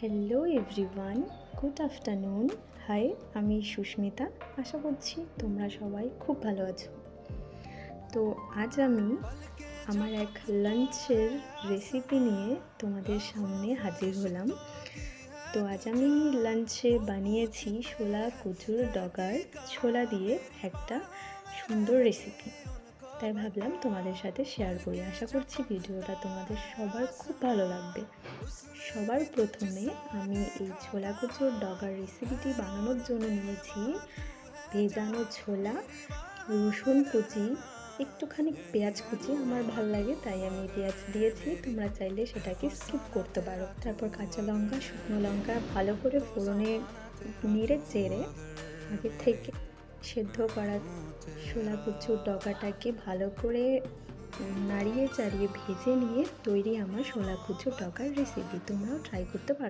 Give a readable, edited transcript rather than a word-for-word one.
Hello everyone, good afternoon. Hi, আমি সুস্মিতা। আশা করছি তোমরা সবাই খুব ভালো আছো। তো আজ আমি আমার এক লাঞ্চের রেসিপি নিয়ে তোমাদের সামনে হাজির হলাম। তো আজ আমি লাঞ্চে বানিয়েছি ছোলা কচুর ডগার ছোলা দিয়ে একটা সুন্দর রেসিপি। তাই ভাবলাম তোমাদের সাথে শেয়ার করি। আশা করছি ভিডিওটা তোমাদের সবার খুব ভালো লাগবে। সবার প্রথমে আমি এই ছোলা কচুর ডগার রেসিপিটি বানানোর জন্য নিয়েছি ভেজানো ছোলা, রসুন কুচি, একটুখানি পেঁয়াজ কুচি। আমার ভাল লাগে তাই আমি পেঁয়াজ দিয়েছি, তোমরা চাইলে সেটাকে স্কিপ করতে পারো। তারপর কাঁচা লঙ্কা, শুকনো লঙ্কা ভালো করে ফোড়নে নেড়ে চেড়ে আগে থেকে সেদ্ধ করা ছোলা কচুর ডগাটাকে ভালো করে নাড়িয়ে চাড়িয়ে ভেজে নিয়ে তৈরি আমার ছোলা কচুর ডগার রেসিপি। তোমরাও ট্রাই করতে পারো।